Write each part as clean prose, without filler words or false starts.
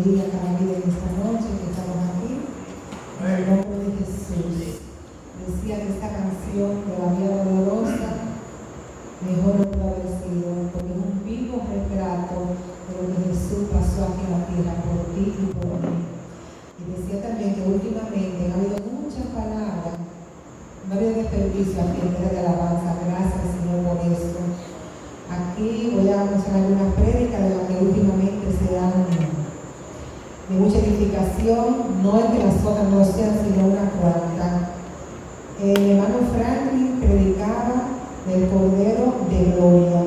bendiga cada vida en esta noche que estamos aquí. En el nombre de Jesús. Decía que esta canción de la Vía Dolorosa mejor no puede haber sido, porque es un vivo retrato de lo que Jesús pasó aquí en la tierra por ti y por mí. Y decía también que últimamente ha habido muchas palabras, no ha habido desperdicio aquí en tierra de alabanza. Gracias, Señor, por eso. Aquí voy a mencionar algunas prédicas de las que últimamente se dan de mucha edificación. No es que las otras no sean, sino una cuarta. El hermano Franklin predicaba del Cordero de Gloria.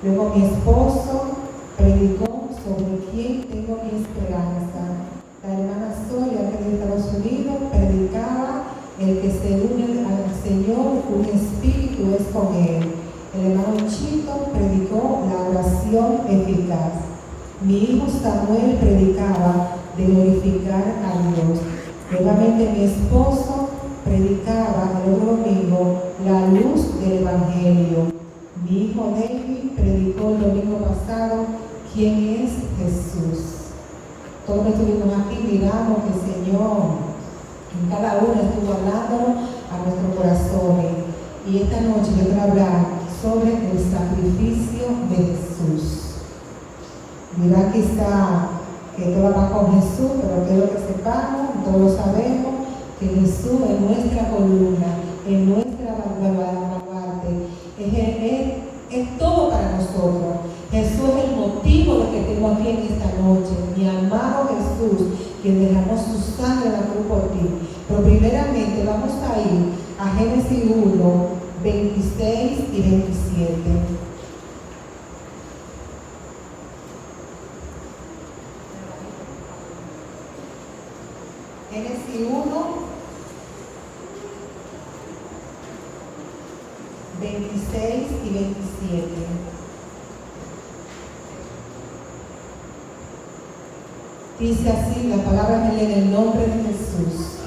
Luego mi esposo predicó sobre quién tengo mi esperanza. La hermana Soria, que de Estados Unidos, predicaba el que se une al Señor, un espíritu es con él. El hermano Chito predicó la oración eficaz. Mi hijo Samuel predicaba de glorificar a Dios. Nuevamente mi esposo predicaba el otro domingo la luz del Evangelio. Mi hijo David predicó el domingo pasado quién es Jesús. Todos estuvimos aquí, miramos que el Señor en cada uno estuvo hablando a nuestros corazones. Y esta noche yo quiero hablar sobre el sacrificio de Jesús. Dirá quizá que todo va con Jesús, pero quiero que sepamos, todos lo sabemos, que Jesús es nuestra columna, es nuestra baluarte, es todo para nosotros. Jesús es el motivo de que estemos aquí en esta noche. Mi amado Jesús, quien derramó su sangre en la cruz por ti. Pero primeramente vamos a ir a Génesis 1, 26 y 27. Génesis 1, 26 y 27. Dice así la palabra en el nombre de Jesús.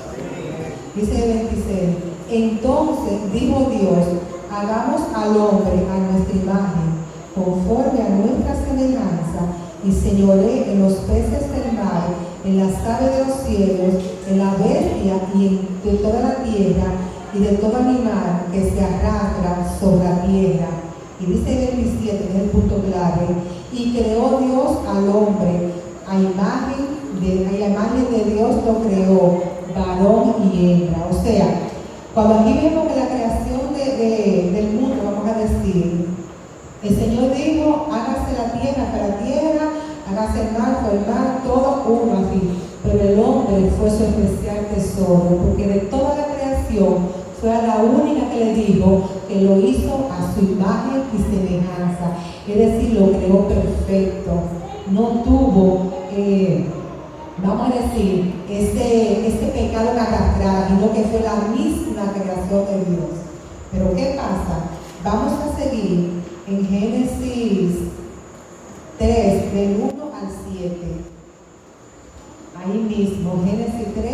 Dice el 26. Entonces dijo Dios: hagamos al hombre a nuestra imagen, conforme a nuestra semejanza, y señoree en los peces del mar, en las aves de los cielos, en la bestia y de toda la tierra, y de todo animal que se arrastra sobre la tierra. Y dice el 27, que es el punto clave: y creó Dios al hombre, a la imagen de Dios lo creó, varón y hembra. O sea, cuando aquí vemos que la creación del mundo, vamos a decir, el Señor dijo: hágase la tierra, hágase el mar, todo uno así. Pero el hombre fue su especial tesoro, porque de toda la creación fue a la única que le dijo que lo hizo a su imagen y semejanza. Es decir, lo creó perfecto. No tuvo, vamos a decir, ese pecado en arrastrada, sino que fue la misma creación de Dios. Pero ¿qué pasa? Vamos a seguir en Génesis 3, del 1 al 7. Ahí mismo, Génesis 3,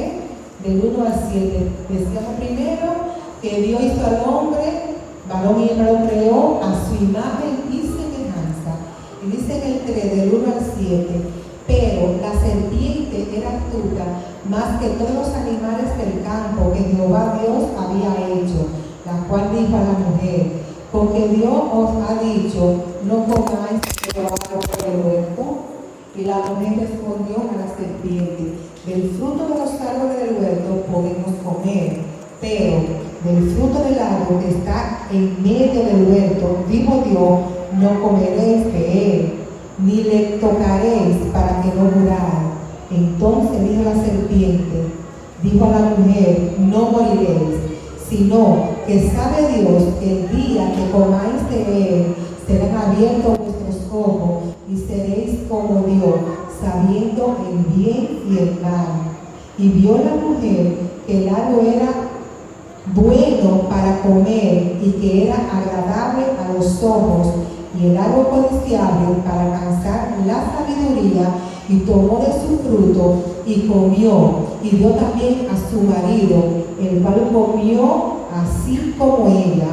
del 1 al 7. Decíamos primero que Dios hizo al hombre, varón y hembra lo creó a su imagen y semejanza. Y dice en el 3, del 1 al 7, pero la serpiente era astuta más que todos los animales del campo que Jehová Dios había hecho, la cual dijo a la mujer: porque Dios os ha dicho, no comáis del árbol del huerto. Y la mujer respondió a la serpiente: del fruto de los árboles del huerto podemos comer, pero del fruto del árbol que está en medio del huerto, dijo Dios, no comeréis de él, ni le tocaréis para que no muráis. Entonces dijo la serpiente, dijo a la mujer: no moriréis, sino que sabe Dios que el día que comáis de él, serán abiertos vuestros ojos y seréis como Dios, sabiendo el bien y el mal. Y vio la mujer que el árbol era bueno para comer y que era agradable a los ojos, y el árbol codiciable para alcanzar la sabiduría, y tomó de su fruto y comió, y dio también a su marido, el cual comió así como ella.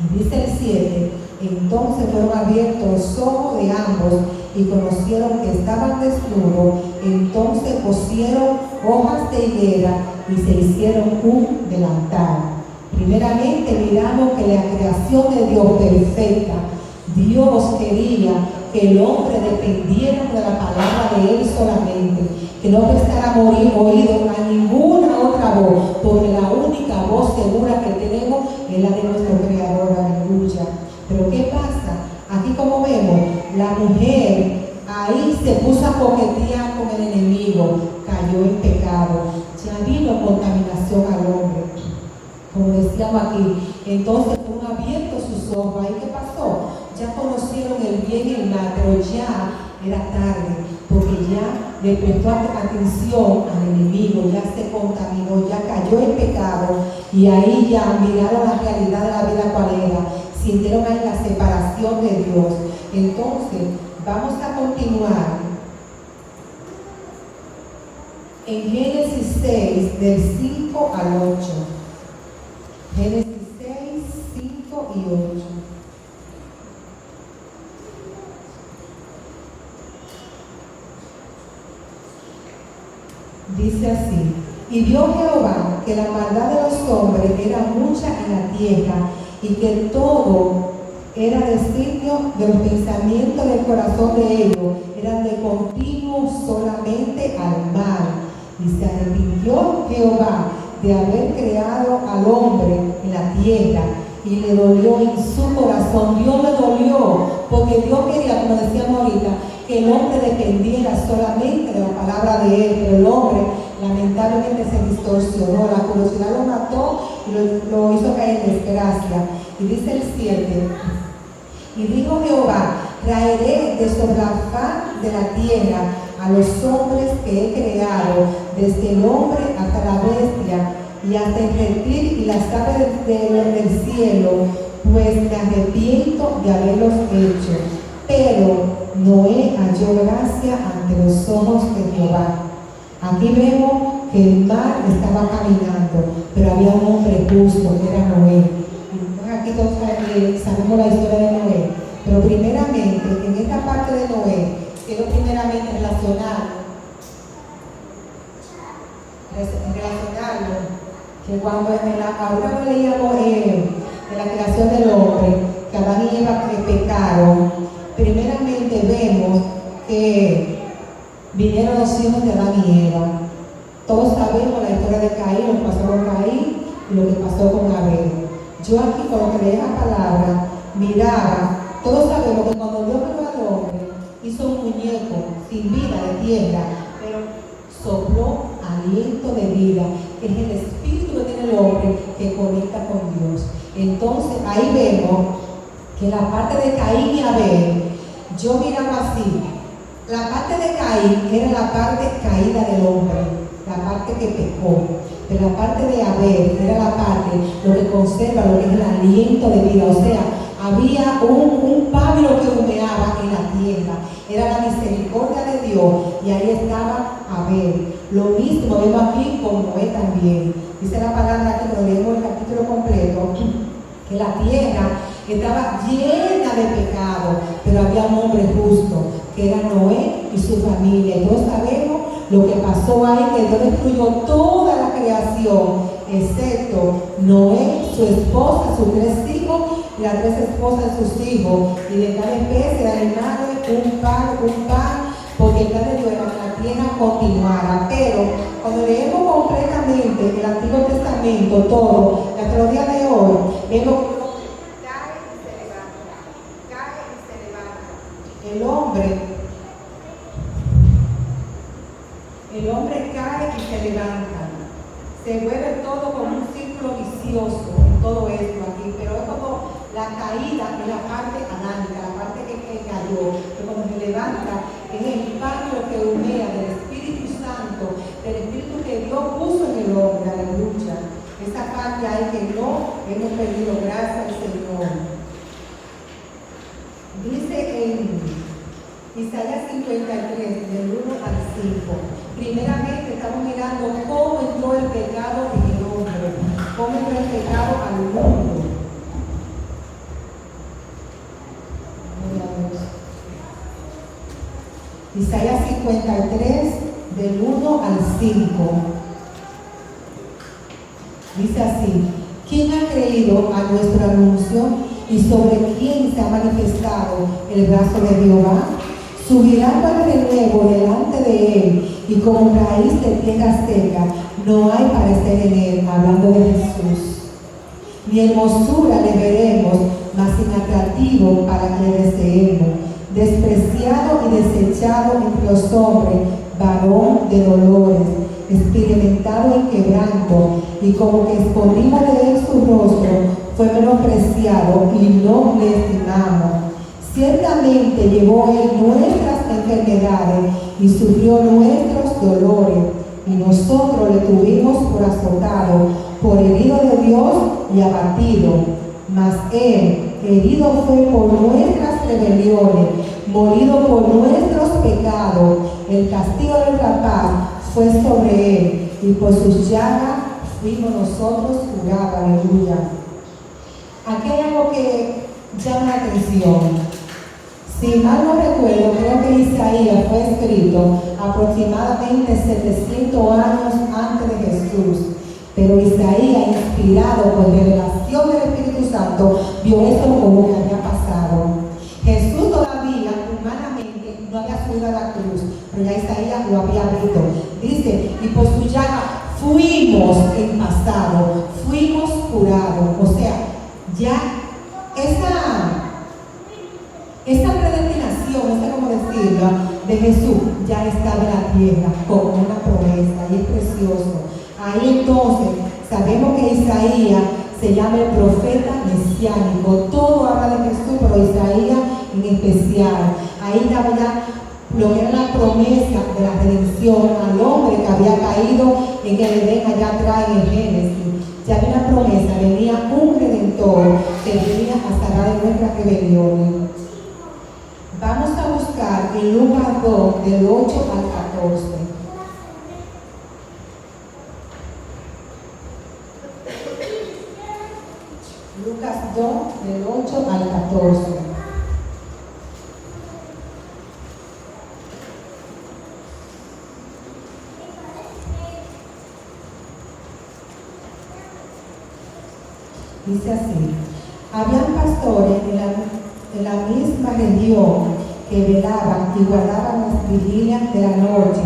Y dice el 7: Entonces fueron abiertos los ojos de ambos y conocieron que estaban desnudos. Entonces cosieron hojas de higuera y se hicieron un delantal. Primeramente miramos que la creación de Dios perfecta, Dios quería que el hombre dependiera de la palabra de Él solamente, que no prestara oído a ninguna otra voz, porque la única voz segura que tenemos es la de nuestro Creador, aleluya. Pero ¿qué pasa? Aquí como vemos, la mujer ahí se puso a coquetear con el enemigo, cayó en pecado, ya vino contaminación al hombre, como decíamos aquí. Entonces fueron abiertos sus ojos. ¿Ahí qué pasó? Ya conocieron el bien y el mal, pero ya era tarde, porque ya le prestó atención al enemigo, ya se contaminó, ya cayó en pecado, y ahí ya miraron la realidad de la vida cual era, sintieron ahí la separación de Dios. Entonces, vamos a continuar en Génesis 6, del 5 al 8. Génesis 6, 5 y 8. Dice así: y vio Jehová que la maldad de los hombres era mucha en la tierra, y que todo era designio de los pensamientos del corazón de ellos, eran de continuo solamente al mal. Y se arrepintió Jehová de haber creado al hombre en la tierra, y le dolió en su corazón. Dios le dolió, porque Dios quería, como decíamos ahorita, que el hombre dependiera solamente de la palabra de Él, pero el hombre lamentablemente se distorsionó, la curiosidad lo mató y lo hizo caer en desgracia. Y dice el 7, y dijo Jehová: traeré de sobre la faz de la tierra a los hombres que he creado, desde el hombre hasta la bestia, y hasta el reptil y las aves del cielo, pues me arrepiento de haberlos hecho. Pero Noé halló gracia ante los ojos de Jehová. Aquí vemos que el mar estaba caminando, pero había un hombre justo, que era Noé. Y aquí todos sabemos la historia de Noé. Pero primeramente, en esta parte de Noé, quiero primeramente relacionarlo, que cuando ahora no leíamos de la creación del hombre, que Adán y Eva pecaron, primeramente vemos que vinieron los hijos de Adán y Eva. Todos sabemos la historia de Caín, lo que pasó con Caín y lo que pasó con Abel. Yo aquí, con lo que leí la palabra, miraba, todos sabemos que cuando Dios creó al hombre, hizo un muñeco sin vida de tierra, pero sopló aliento de vida, que es el espíritu que tiene el hombre que conecta con Dios. Entonces ahí vemos que la parte de Caín y Abel, yo miraba así, la parte de Caín era la parte caída del hombre, la parte que pecó, pero la parte de Abel era la parte, lo que conserva, lo que es el aliento de vida. O sea, había un pábilo que humeaba en la tierra, era la misericordia de Dios, y ahí estaba Abel. Lo mismo vemos aquí con Noé también. Dice la palabra que cuando leemos el capítulo completo, que la tierra estaba llena de pecado, pero había un hombre justo, que era Noé y su familia. Y todos sabemos lo que pasó ahí, que Dios destruyó toda la creación, excepto Noé, su esposa, sus 3 hijos, y las 3 esposas de sus hijos, y de cada especie de animales, un pan, porque el plan de Dios era que la tierra continuara. Pero cuando leemos completamente el Antiguo Testamento, todo, hasta los días de hoy, vemos que el hombre cae y se levanta. Se vuelve todo como un círculo vicioso en todo esto aquí, pero es como la caída de la parte análica, la parte que cayó, que cuando se levanta es el pábilo que humea del Espíritu Santo, del Espíritu que Dios puso en el hombre, aleluya. Esa parte hay que no hemos perdido, gracias al Señor. Dice en Isaías 53, del 1 al 5. Primeramente estamos mirando cómo entró el pecado en el hombre, cómo entró el pecado al mundo. Isaías 53, del 1 al 5. Dice así: ¿Quién ha creído a nuestro anuncio y sobre quién se ha manifestado el brazo de Jehová? Subirá para de nuevo delante de él, y como raíz de tierra seca, no hay parecer en él, hablando de Jesús. Ni hermosura le veremos, mas inatractivo para que le deseemos. Despreciado y desechado entre los hombres, varón de dolores, experimentado en quebranto, y como que escondimos de él su rostro, fue menospreciado y no le estimamos. Ciertamente llevó él nuestras enfermedades y sufrió nuestros dolores, y nosotros le tuvimos por azotado, por herido de Dios y abatido. Mas él herido fue por nuestras rebeliones, molido por nuestros pecados. El castigo de nuestra paz fue sobre él, y por sus llagas fuimos nosotros curados. Aleluya. Aquí hay algo que llama la atención. Si mal no recuerdo, creo que Isaías fue escrito aproximadamente 700 años antes de Jesús. Pero Isaías, inspirado por revelación del Espíritu Santo, vio esto como que había pasado. Jesús todavía, humanamente, no había subido a la cruz, pero ya Isaías lo había visto. Dice, y por su llaga fuimos en pasado, fuimos curados. O sea, ya esa predestinación, como decirlo, de Jesús ya estaba en la tierra como una promesa, y es precioso. Ahí entonces sabemos que Isaías se llama el profeta mesiánico. Todo habla de Jesús, pero Isaías en especial. Ahí estaba ya lo que era la promesa de la redención al hombre que había caído en el Edén allá atrás en el Génesis. Ya había una promesa, venía un redentor que venía a sanar de nuestras rebeliones. Vamos a buscar en Lucas 2, del 8 al 14. Lucas 2, del 8 al 14. Dice así: habían pastores en la misma región que velaban y guardaban las vigilias de la noche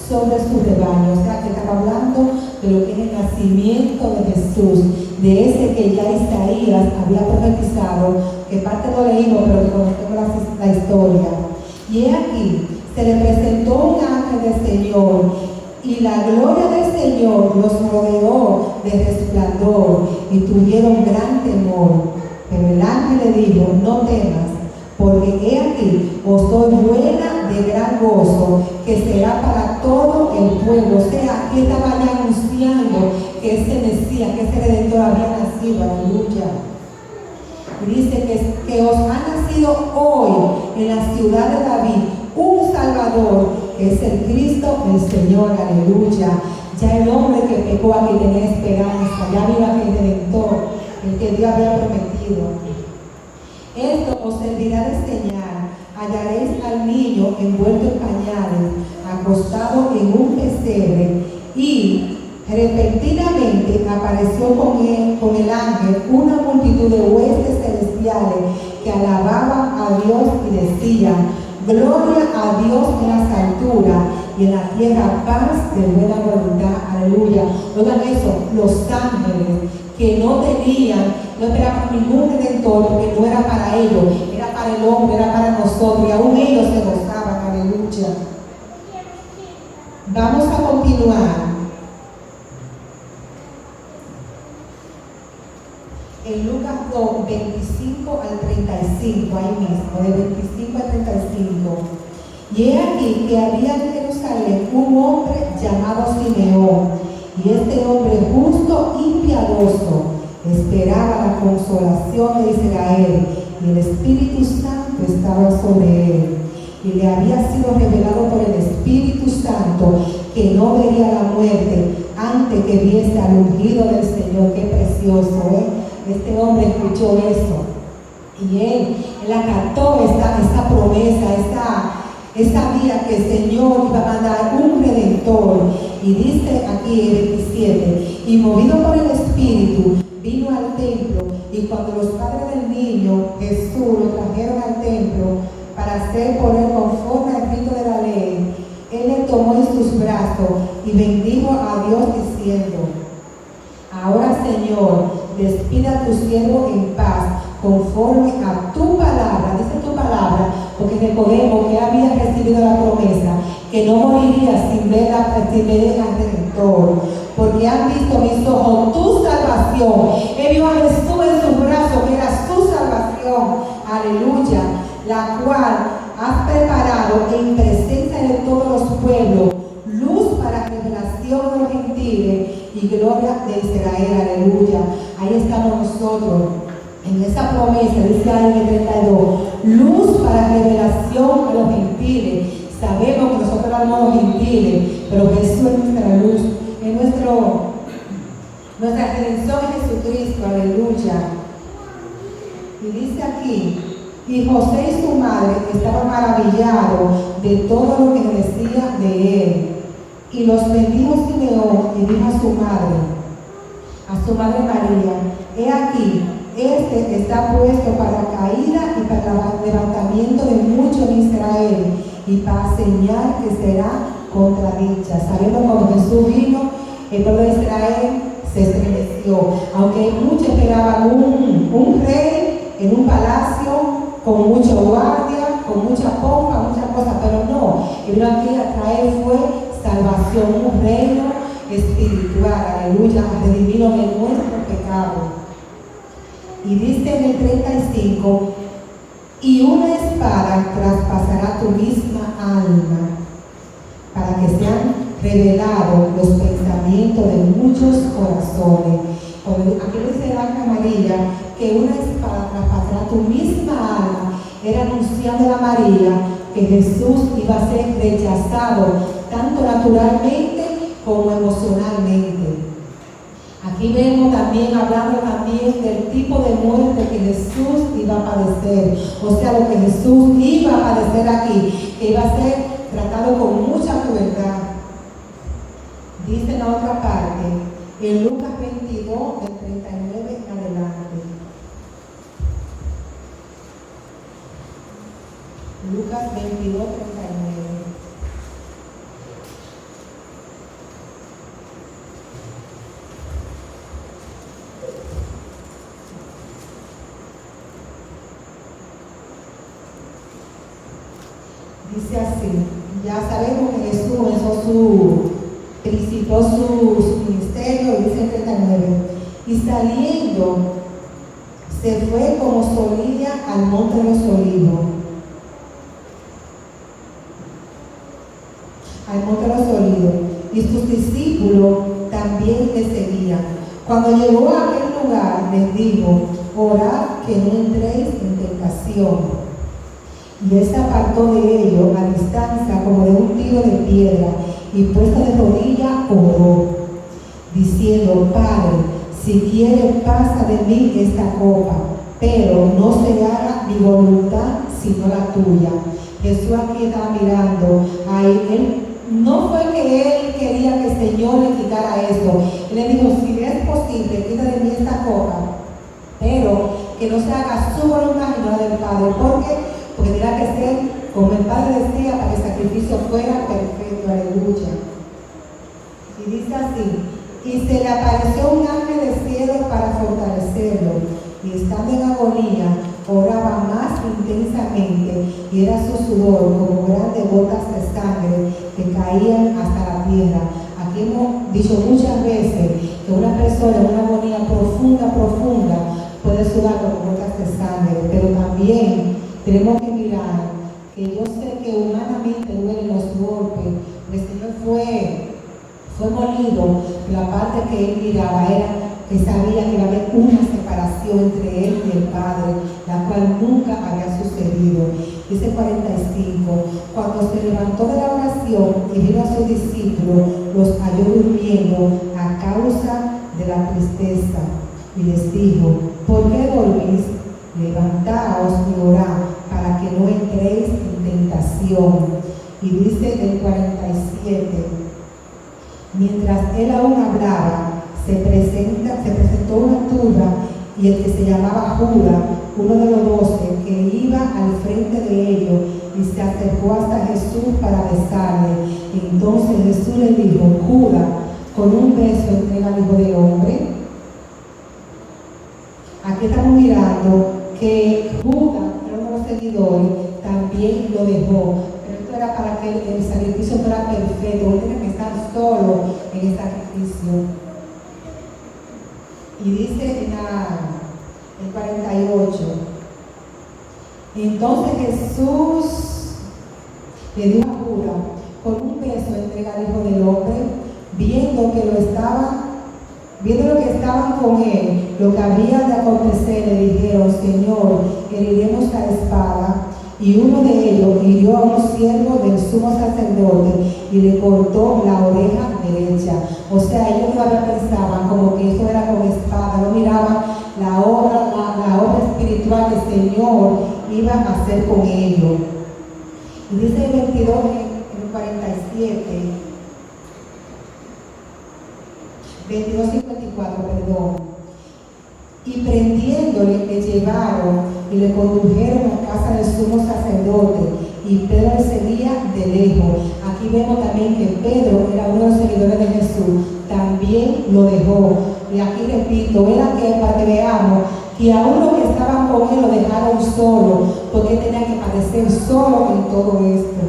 sobre su rebaño. O sea, que estaba hablando de lo que es el nacimiento de Jesús, de ese que ya Isaías había profetizado, que parte lo leímos, pero que conocemos la historia. Y he aquí, se le presentó un ángel del Señor, y la gloria del Señor los rodeó de resplandor, y tuvieron gran temor. Pero el ángel le dijo: no temas, porque he aquí, os doy buena de gran gozo, que será para todo el pueblo. O sea, aquí estaba ya anunciando que ese Mesías, que ese Redentor había nacido. Aleluya. Y dice que os ha nacido hoy en la ciudad de David un Salvador, que es el Cristo, el Señor. Aleluya. Ya el hombre que pecó aquí tenía esperanza, ya vino aquel Redentor, el que Dios había prometido. Esto os servirá de señal: hallaréis al niño envuelto en pañales, acostado en un pesebre. Y repentinamente apareció con el ángel una multitud de huestes celestiales que alababan a Dios y decían: gloria a Dios en las alturas, y en la tierra paz de buena voluntad. Aleluya. Oigan eso, los ángeles que no esperaban ningún redentor, porque no era para ellos, era para el hombre, era para nosotros, y aún ellos se gozaban. Aleluya. Vamos a continuar. En Lucas 2, 25 al 35, ahí mismo, de 25 al 35. Y he aquí que había en Jerusalén un hombre llamado Simeón, y este hombre justo y piadoso esperaba la consolación de Israel, y el Espíritu Santo estaba sobre él. Y le había sido revelado por el Espíritu Santo que no vería la muerte antes que viese al ungido del Señor. Qué precioso, Este hombre escuchó eso, y él acató esta promesa, Él sabía que el Señor iba a mandar un redentor. Y dice aquí el 27, y movido por el Espíritu, vino al templo, y cuando los padres del niño Jesús lo trajeron al templo para hacer por él conforme al rito de la ley, él le tomó en sus brazos y bendijo a Dios diciendo: ahora, Señor, despide a tu siervo en paz, conforme a tu palabra. Dice tu palabra, porque recordemos que había recibido la promesa que no moriría sin ver al Redentor, porque han visto mis ojos tu salvación. Él vio a Jesús en sus brazos, que era su salvación, aleluya, la cual has preparado en presencia de todos los pueblos, luz para revelación de los gentiles y gloria de Israel, aleluya. Ahí estamos nosotros, en esa promesa, dice ahí en el 32, luz para revelación a los gentiles. Sabemos que nosotros hablamos a los gentiles, pero Jesús es nuestra luz, es nuestra redención en Jesucristo, aleluya. Y dice aquí, y José y su madre estaban maravillados de todo lo que decía de él. Y los bendijo Simeón y dijo a su madre María: he aquí, este está puesto para caída y para levantamiento de muchos en Israel, y para señal que será contradicha. Sabiendo cuando Jesús vino, el pueblo de Israel se estremeció. Aunque muchos esperaban un rey en un palacio, con mucho guardia, con mucha pompa, muchas cosas, pero no. Y vino aquí a traer fue salvación, un reino espiritual, aleluya, redimido de nuestro pecado. Y dice en el 35, y una espada traspasará tu misma alma, para que sean revelados los pensamientos de muchos corazones. Aquí dice la Ángel María que una espada traspasará tu misma alma, era anunciando a María que Jesús iba a ser rechazado tanto naturalmente como emocionalmente. Aquí vemos también, hablando también del tipo de muerte que Jesús iba a padecer. O sea, lo que Jesús iba a padecer aquí, que iba a ser tratado con mucha crueldad. Dice en la otra parte, en Lucas 22, del 39 en adelante. Lucas 22, 39. Dice así, ya sabemos que Jesús principó su ministerio, y dice el 39, y saliendo se fue como solía al monte de los olivos. Al monte de los olivos, y sus discípulos también le seguían. Cuando llegó a aquel lugar, les dijo: orad que no entréis en tentación. Y él se apartó de ellos a distancia como de un tiro de piedra, y puesto de rodillas oró, diciendo: Padre, si quieres, pasa de mí esta copa, pero no se haga mi voluntad sino la tuya. Jesús aquí estaba mirando ahí. Él no fue que él quería que el Señor le quitara eso. Él le dijo: si es posible, quita de mí esta copa, pero que no se haga su voluntad sino la del Padre. Porque tendrá que ser, como el Padre decía, para que el sacrificio fuera perfecto, aleluya. Y dice así: y se le apareció un ángel del cielo para fortalecerlo, y estando en agonía, oraba más intensamente, y era su sudor como grandes gotas de sangre que caían hasta la tierra. Aquí hemos dicho muchas veces que una persona en una agonía profunda puede sudar como gotas de sangre, pero también tenemos que mirar que yo sé que humanamente duelen los golpes. El Señor fue molido. La parte que él miraba era que sabía que iba a haber una separación entre él y el Padre, la cual nunca había sucedido. Dice 45, cuando se levantó de la oración y vio a sus discípulos, los halló durmiendo a causa de la tristeza, y les dijo: ¿por qué dormís? Levantaos y orad para que no entréis en tentación. Y dice el 47, mientras él aún hablaba, se presentó una turba, y el que se llamaba Judas, uno de los 12, que iba al frente de ellos, y se acercó hasta Jesús para besarle. Entonces Jesús le dijo: Judas, ¿con un beso entrega al Hijo del Hombre? Aquí estamos mirando que Judas, era uno de los seguidores, también lo dejó. Pero esto era para que el sacrificio fuera perfecto. Él tenía que estar solo en el sacrificio. Y dice en el 48, entonces Jesús le dijo a Judas: con un beso entrega al Hijo del Hombre. Viendo lo que estaban con él, lo que había de acontecer, le dijeron: Señor, heriremos la espada. Y uno de ellos hirió a un siervo del sumo sacerdote y le cortó la oreja derecha. O sea, ellos todavía pensaban como que eso era con espada, no miraban la obra espiritual que el Señor iba a hacer con ellos. Y dice el 22, en el 47, 22:54, perdón. Y prendiéndole, le llevaron y le condujeron a casa del sumo sacerdote, y Pedro le seguía de lejos. Aquí vemos también que Pedro era uno de los seguidores de Jesús, también lo dejó. Y aquí repito, era que para que veamos que aún los que estaban con él lo dejaron solo, porque tenía que padecer solo en todo esto.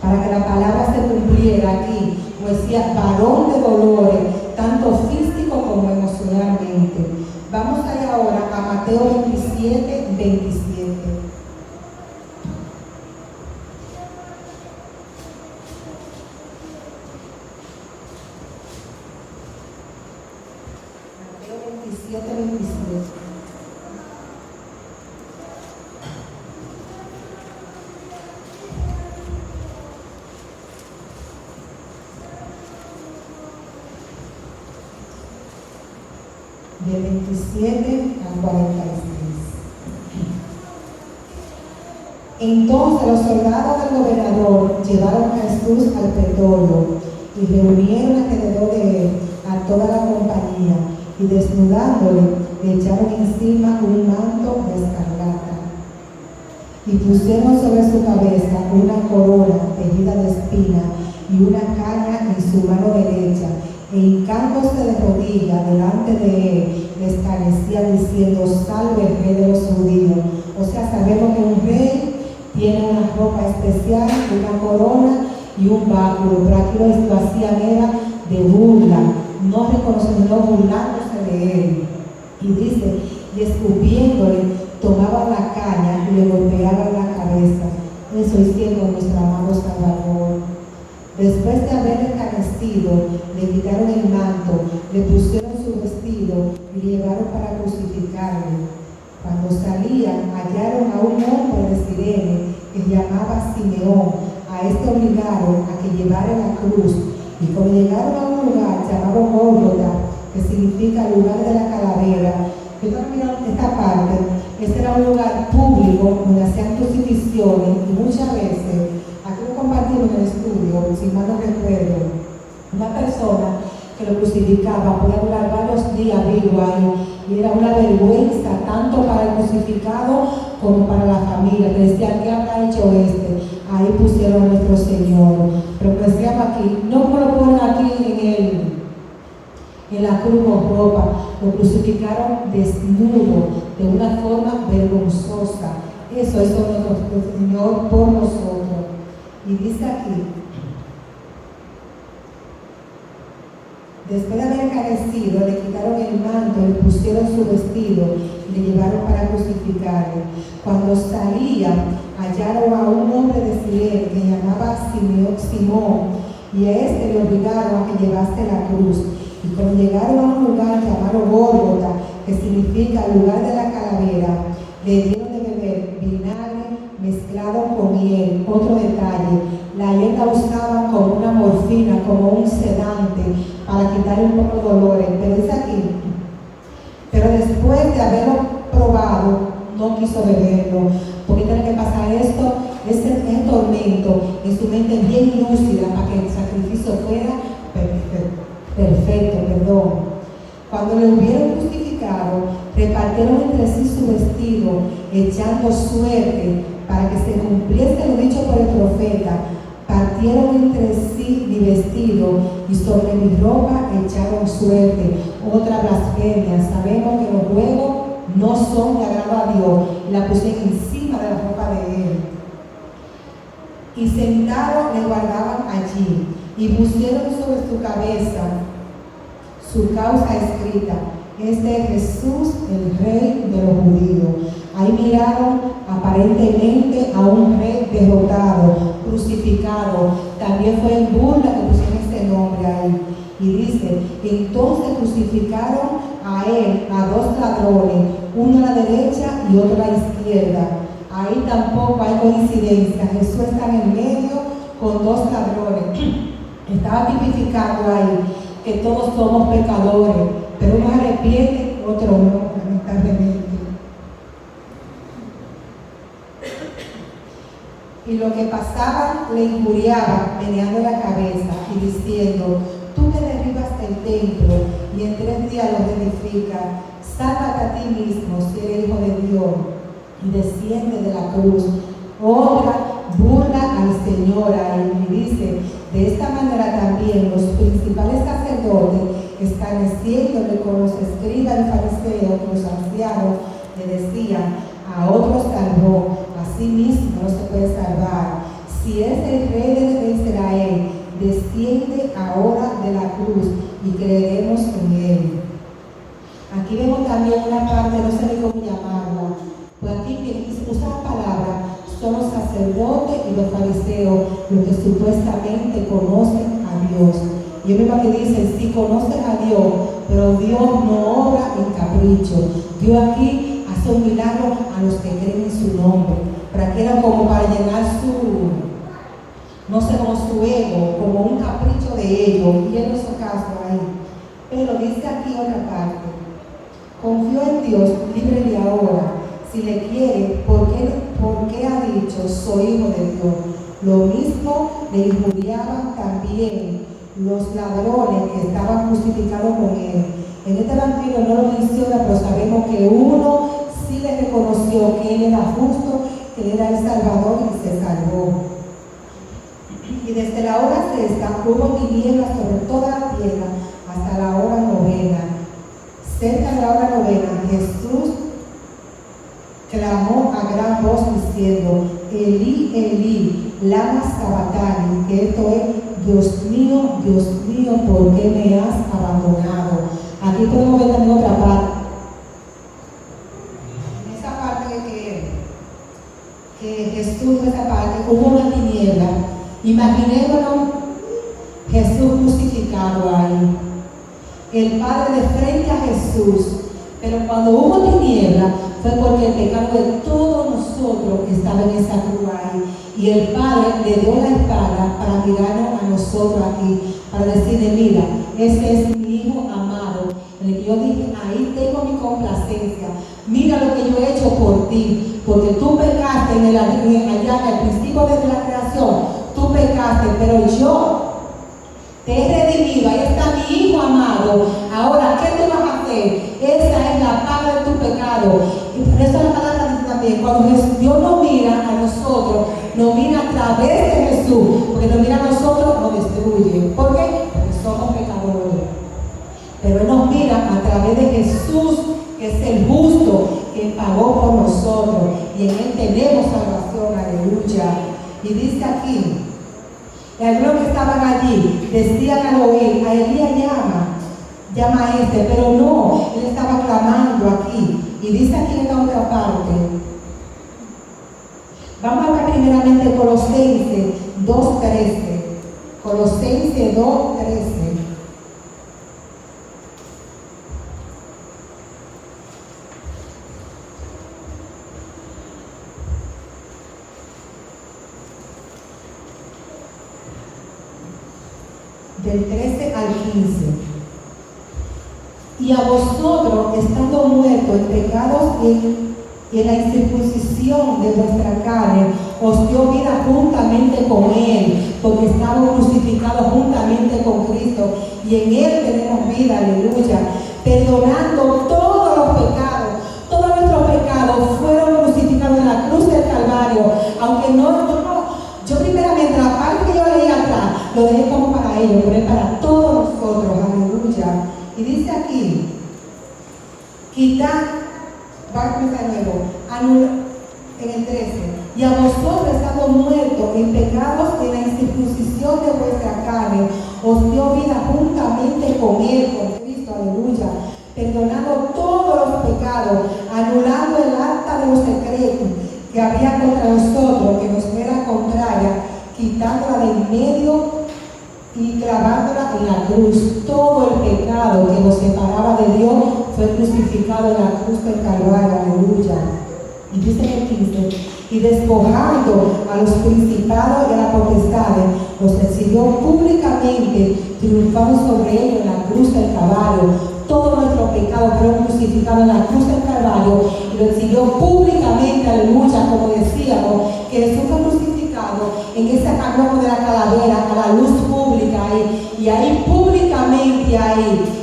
Para que la palabra se cumpliera aquí, pues decía varón de dolores, tanto físico como emocionalmente. Vamos a ir ahora a Mateo 27, 27. Mateo 27, 27. De 27 al 46. Entonces los soldados del gobernador llevaron a Jesús al pretorio y reunieron alrededor de él a toda la compañía, y desnudándole le echaron encima un manto de escarlata y pusieron sobre su cabeza una corona tejida de espina y una caña en su mano derecha. E hincándose de rodillas delante de él, le escarnecía diciendo: Salve el Rey de los judíos. O sea, sabemos que un rey tiene una ropa especial, una corona y un báculo, pero aquí lo hacían era de burla, no reconociendo, no burlándose de él. Y dice: y escupiéndole, tomaban la caña y le golpeaban la cabeza. Eso hicieron nuestro amado Salvador. Después de haber escarnecido, le quitaron el manto, le pusieron su vestido y le llevaron para crucificarle. Cuando salían, hallaron a un hombre de Cirene que se llamaba Simeón. A este obligaron a que llevara la cruz. Y cuando llegaron a un lugar llamado Gólgota, que significa lugar de la calavera, que no miran esta parte, este era un lugar público donde hacían crucifixiones, y muchas veces, aquí lo compartimos en el estudio, si mal no recuerdo, una persona que lo crucificaba podía durar varios días vivo ahí, y era una vergüenza tanto para el crucificado como para la familia, que decían: ¿qué habrá hecho este? Ahí pusieron a nuestro Señor. Pero que decíamos aquí, no como lo ponen aquí en la cruz con ropa, lo crucificaron desnudo, de una forma vergonzosa. Eso hizo nuestro Señor por nosotros. Y dice aquí: después de haber encarecido, le quitaron el manto, le pusieron su vestido y le llevaron para crucificarle. Cuando salía, hallaron a un hombre de Cirene que se llamaba Simón, y a este le obligaron a que llevase la cruz. Y cuando llegaron a un lugar llamado Gólgota, que significa lugar de la calavera, le dieron de beber vinagre mezclado con miel. Otro detalle: la hiel la usaban como una morfina, como un sedante, para quitar un poco de dolores. Pero dice aquí: pero después de haberlo probado, no quiso beberlo, porque tiene que pasar esto ese tormento en su mente bien lúcida para que el sacrificio fuera perfecto, perdón. Cuando le hubieron crucificado, repartieron entre sí su vestido, echando suerte para que se cumpliese lo dicho por el profeta. Partieron entre sí mi vestido y sobre mi ropa echaron suerte. Otra blasfemia. Sabemos que los juegos no son de agrado a Dios. Y la pusieron encima de la ropa de él. Y sentados le guardaban allí y pusieron sobre su cabeza su causa escrita: este es Jesús, el Rey de los judíos. Ahí miraron aparentemente a un rey derrotado, crucificado. También fue en burla que pusieron este nombre ahí. Y dice: entonces crucificaron a él, a dos ladrones, uno a la derecha y otro a la izquierda. Ahí tampoco hay coincidencia. Jesús está en el medio con dos ladrones. Estaba tipificando ahí que todos somos pecadores, pero uno arrepiente, otro no, lamentablemente. Y lo que pasaban le injuriaban, meneando la cabeza y diciendo: tú que derribas el templo y en 3 días lo reedificas, sálvate a ti mismo si eres hijo de Dios y desciende de la cruz. Otra burla al Señor ahí y dice: de esta manera también los principales sacerdotes, escarneciéndole con los escribas y fariseos, los ancianos, le decían: a otros salvó, a sí mismo no se puede salvar. Si es el Rey de Israel, desciende ahora de la cruz y creeremos en él. Aquí vemos también una parte, no sé ni cómo llamarla, pues aquí quien usa la palabra son los sacerdotes y los fariseos, los que supuestamente conocen a Dios. Y es mismo que dicen: sí conocen a Dios, pero Dios no obra en capricho. Dios aquí hace un milagro a los que creen en su nombre, para que era como para llenar su, no sé, como su ego, como un capricho de ellos, y él no hizo caso ahí. Pero dice aquí otra parte: confío en Dios, líbrele ahora. Si le quiere, ¿por qué ha dicho soy hijo de Dios? Lo mismo le injuriaban también los ladrones que estaban crucificados con él. En este evangelio no lo menciona, pero sabemos que uno sí le reconoció que él era justo, que él era el Salvador y se salvó. Y desde la hora sexta hubo tinieblas sobre toda la tierra hasta la hora 9. Cerca de la hora 9, Jesús clamó a gran voz diciendo: Elí, Elí, lama sabactani, que esto es: Dios mío, ¿por qué me has abandonado? Aquí podemos ver también otra parte. En esa parte que Jesús, en esa parte, hubo una tiniebla. Imaginémonos Jesús crucificado ahí. El Padre de frente a Jesús. Pero cuando hubo tiniebla, fue porque el pecado de todos nosotros estaba en esa cruz ahí. Y el Padre le dio la espalda para mirarnos a nosotros aquí, para decirle: mira, ese es mi Hijo amado, en el que yo dije: ahí tengo mi complacencia. Mira lo que yo he hecho por ti, porque tú pecaste allá al principio de la creación, tú pecaste, pero yo te he redimido. Ahí está mi Hijo amado. Ahora, ¿qué tú vas a hacer? Esa es la paga de tu pecado. Y por eso la palabra dice también: cuando Dios nos mira a nosotros, nos mira a través de Jesús, porque nos mira a nosotros, nos destruye. ¿Por qué? Porque somos pecadores. Pero Él nos mira a través de Jesús, que es el justo, que pagó por nosotros. Y en Él tenemos salvación. Aleluya. Y dice aquí: y algunos que estaban allí decían al oír: a Elías llama a este, pero no, él estaba clamando aquí. Y dice aquí en la otra parte, vamos a ver primeramente Colosenses 2:13. Colosenses 2:13. Del 13 al 15. Y a vosotros, estando muertos en pecados y y en la incircuncisión de vuestra carne os dio vida juntamente con Él, porque estamos crucificados juntamente con Cristo, y en Él tenemos vida, aleluya, perdonando todos los pecados. Todos nuestros pecados fueron crucificados en la cruz del Calvario, aunque yo primeramente la parte que yo leí atrás, lo dejé como para ellos, pero es para todos nosotros, aleluya. Y dice aquí, quitar, va a empezar de nuevo, en el 13, y a vosotros estando muertos en pecados en la incircuncisión de vuestra carne, os dio vida juntamente con Él, con Cristo, aleluya, perdonando todos los pecados, anulando el acta de los secretos que había contra nosotros, que nos era contraria, quitándola de en medio y clavándola en la cruz. Todo el pecado que nos separaba de Dios fue crucificado en la cruz del Calvario, aleluya. Y dice en el 15, y despojando a los principados y a las potestades, los exhibió públicamente, triunfando sobre ellos en la cruz del Calvario. Todos nuestros pecados fueron crucificados en la cruz del Calvario y lo exhibió públicamente, aleluya, como decíamos, que Jesús fue crucificado en ese camino de la calavera, a la luz pública, y ahí públicamente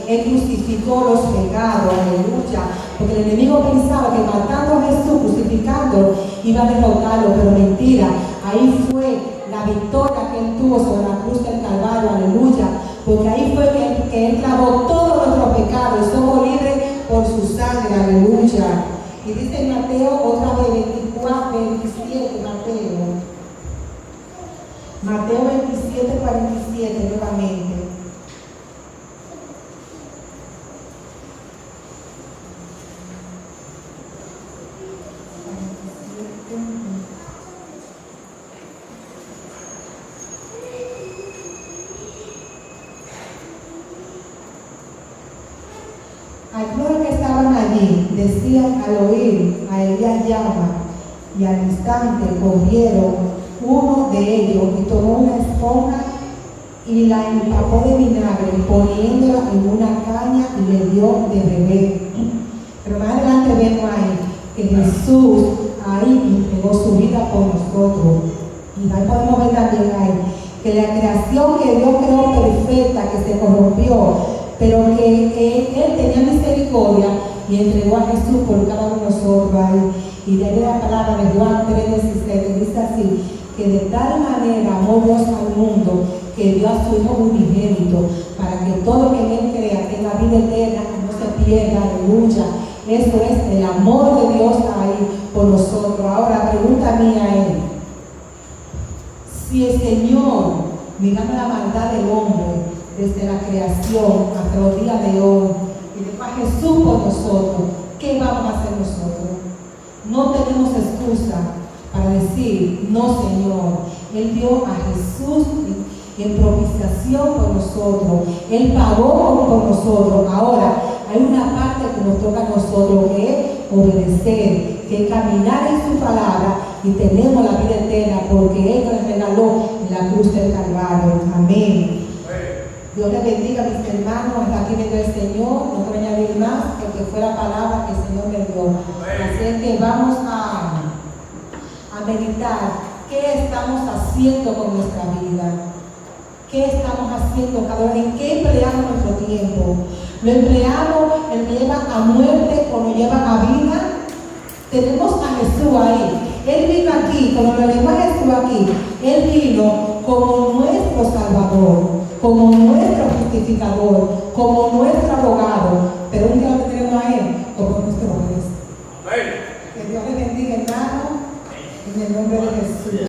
Él crucificó los pecados, aleluya, porque el enemigo pensaba que matando a Jesús, crucificándolo, iba a derrotarlo, pero mentira, ahí fue la victoria que Él tuvo sobre la cruz del Calvario, aleluya, porque ahí fue que Él clavó todos nuestros pecados y somos libres por su sangre, aleluya. Y dice en Mateo, otra vez, 24, 27, Mateo 27, 47, nuevamente. Algunos que estaban allí decían al oír a Elías llama, y al instante corrieron uno de ellos y tomó una esponja y la empapó de vinagre, poniéndola en una caña y le dio de beber. Pero más adelante vemos ahí que Jesús ahí entregó su vida por nosotros. Y ahí podemos ver también ahí que la creación que Dios creó perfecta, que se corrompió, pero que Él tenía misericordia y entregó a Jesús por cada uno de nosotros ahí. Y de ahí la palabra de Juan 3:16, que dice así, que de tal manera amó Dios al mundo, que dio a su Hijo unigénito, para que todo que en Él crea tenga vida eterna y no se pierda, aleluya. Eso es el amor de Dios ahí por nosotros. Ahora, pregunta mía es, si el Señor, mirando la maldad del hombre, desde la creación hasta los días de hoy, y después Jesús por nosotros, ¿qué vamos a hacer nosotros? No tenemos excusa para decir, no Señor, Él dio a Jesús en propiciación por nosotros, Él pagó por nosotros. Ahora, hay una parte que nos toca a nosotros, que es obedecer, que es caminar en su palabra, y tenemos la vida eterna, porque Él nos regaló en la cruz del Calvario. Amén. Dios les bendiga, mis hermanos. Hasta aquí me dio el Señor. No puedo añadir más que fue la palabra que el Señor me dio. Así es que vamos a meditar qué estamos haciendo con nuestra vida. ¿Qué estamos haciendo cada hora? ¿En qué empleamos nuestro tiempo? ¿Lo empleamos, el que lleva a muerte o lo lleva a vida? Tenemos a Jesús ahí. Él vino aquí, como lo llevó a Jesús aquí, Él vino como nuestro Salvador, como nuestro justificador, como nuestro abogado, pero un día lo tenemos a Él como nuestro juez. Que Dios le bendiga, hermano, en el nombre de Jesús.